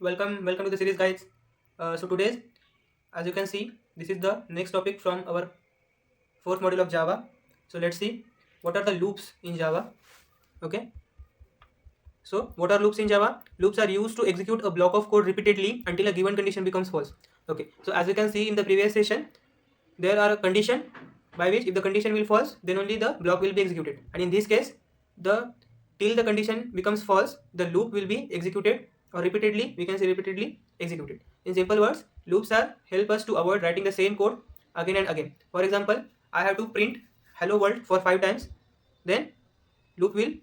welcome to the series, guys. So today, as you can see, this is the next topic from our fourth module of Java. So let's see what are the loops in Java. Okay. So what are loops in Java? Loops are used to execute a block of code repeatedly until a given condition becomes false. Okay. So as you can see in the previous session, there are a condition by which if the condition will false, then only the block will be executed. And in this case, the till the condition becomes false, the loop will be executed or repeatedly. We can say repeatedly executed. In simple words, loops are help us to avoid writing the same code again and again. For example, I have to print hello world for 5 times, then loop will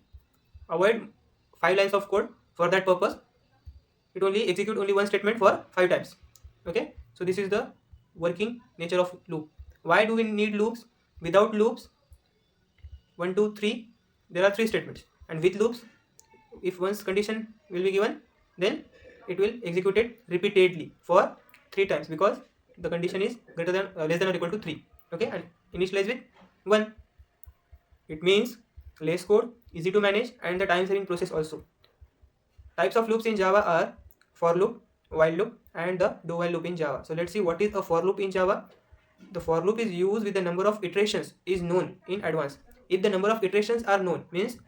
avoid 5 lines of code. For that purpose, it only execute only one statement for 5 times. Okay, so this is the working nature of loop. Why do we need loops? Without loops, 1 2 3, there are 3 statements, and with loops, if one's condition will be given, then it will execute it repeatedly for 3 times, because the condition is greater than less than or equal to 3. Okay, and initialize with 1. It means less code, easy to manage, and the time saving process also. Types of loops in Java are for loop, while loop, and the do while loop in Java. So let's see what is a for loop in Java. The for loop is used with the number of iterations is known in advance. If the number of iterations are known, means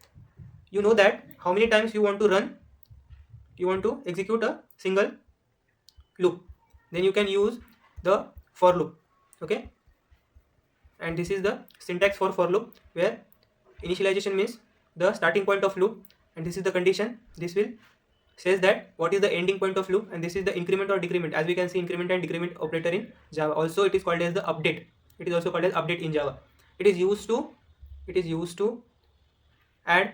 you know that how many times you want to execute a single loop, then you can use the for loop. Okay, and this is the syntax for loop, where initialization means the starting point of loop, and this is the condition. This will says that what is the ending point of loop, and this is the increment or decrement. As we can see, increment and decrement operator in Java. Also it is called as the update. It is also called as update in Java. It is used to add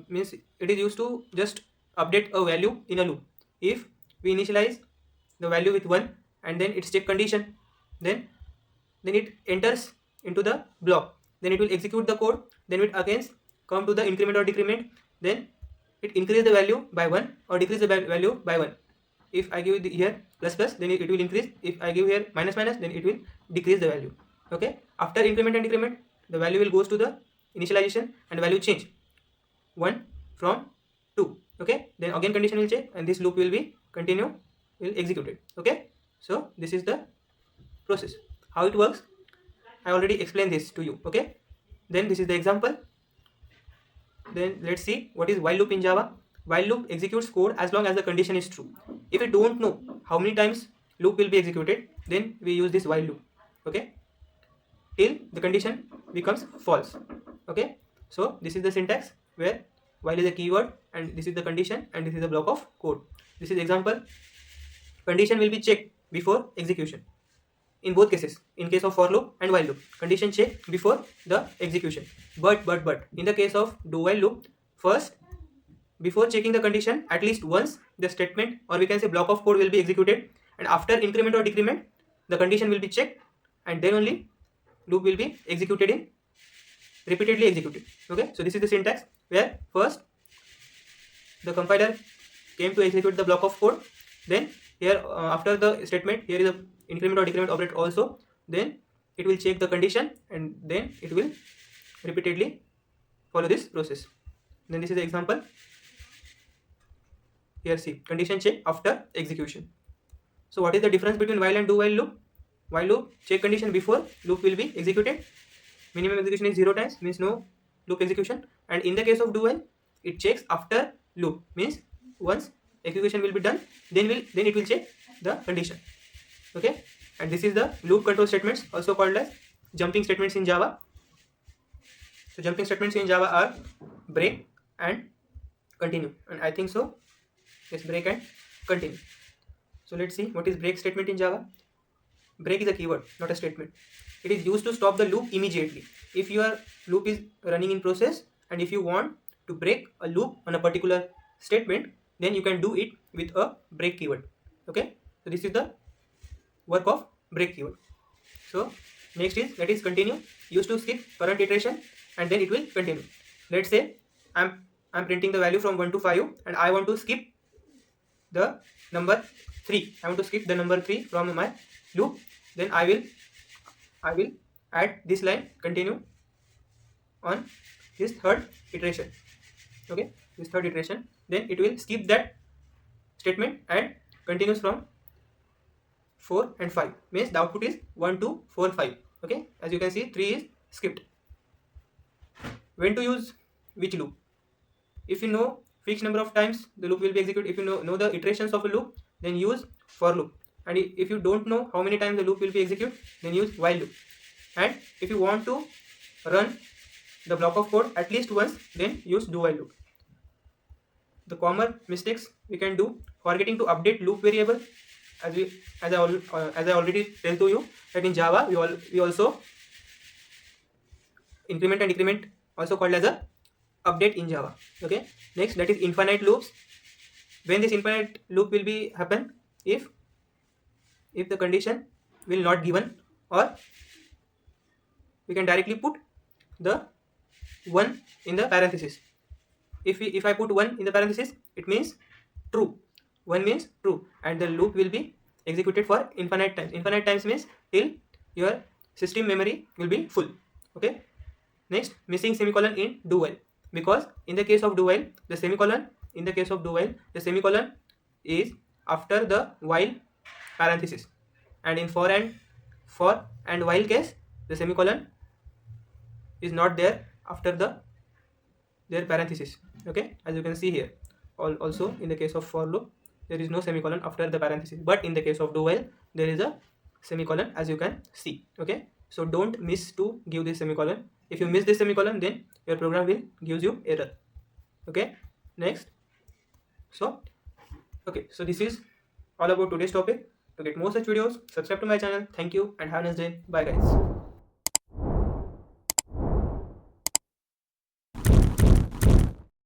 means it is used to just update a value in a loop. If we initialize the value with 1 and then its check condition, then it enters into the block, then it will execute the code, then it again come to the increment or decrement, then it increase the value by 1 or decrease the value by 1. If I give here plus plus, then it will increase. If I give here minus minus, then it will decrease the value. Okay, after increment and decrement, the value will goes to the initialization and value change 1 from 2. Okay, then again condition will change, and this loop will be continue, will execute it. Okay, so this is the process. How it works, I already explained this to you. Okay, then this is the example. Then let's see what is while loop in Java. While loop executes code as long as the condition is true. If we don't know how many times loop will be executed, then we use this while loop. Okay, till the condition becomes false. Okay, so this is the syntax, where while is a keyword, and this is the condition, and this is the block of code. This is example. Condition will be checked before execution. In both cases, in case of for loop and while loop, condition check before the execution. But in the case of do while loop, first, before checking the condition, at least once the statement, or we can say block of code, will be executed, and after increment or decrement, the condition will be checked, and then only loop will be executed in repeatedly executed. Okay, so this is the syntax, where first the compiler came to execute the block of code, then here after the statement, here is a increment or decrement operator also, then it will check the condition, and then it will repeatedly follow this process. Then this is the example. Here see, condition check after execution. So what is the difference between while and do while loop? While loop check condition before loop will be executed. Minimum execution is 0 times, means no loop execution. And in the case of do while, it checks after loop, means once execution will be done, then it will check the condition. Okay, and this is the loop control statements, also called as jumping statements in Java. So jumping statements in Java are break and continue, and I think so, yes, break and continue. So let's see what is break statement in Java. Break is a keyword, not a statement. It is used to stop the loop immediately. If your loop is running in process, and if you want to break a loop on a particular statement, then you can do it with a break keyword. Okay, so this is the work of break keyword. So next is, that is continue, used to skip current iteration, and then it will continue. Let's say I'm printing the value from 1 to 5, and I want to skip the number 3. I want to skip the number 3 from my loop. Then I will add this line continue on this third iteration. Okay, this third iteration, then it will skip that statement and continues from 4 and 5, means the output is 1, 2, 4, 5. Okay, as you can see 3 is skipped. When to use which loop? If you know fixed number of times the loop will be executed, if you know the iterations of a loop, then use for loop. And if you don't know how many times the loop will be executed, then use while loop. And if you want to run the block of code at least once, then use do while loop. The common mistakes we can do: forgetting to update loop variable. As I already tell to you that in Java we also increment and decrement, also called as a update in Java. Okay, next, that is infinite loops. When this infinite loop will be happen? If the condition will not given, or we can directly put the 1 in the parenthesis. If I put 1 in the parenthesis, it means true. 1 means true, and the loop will be executed for infinite times. Infinite times means till your system memory will be full. Okay. Next, missing semicolon in do while, because in the case of do while, the semicolon is after the while parenthesis, and in for and while case, the semicolon is not there after their parenthesis. Okay, as you can see here. Also in the case of for loop, there is no semicolon after the parenthesis, but in the case of do while, there is a semicolon, as you can see. Okay, so don't miss to give this semicolon. If you miss this semicolon, then your program will gives you error. Okay, next. So this is all about today's topic. To get more such videos, subscribe to my channel. Thank you and have a nice day. Bye guys.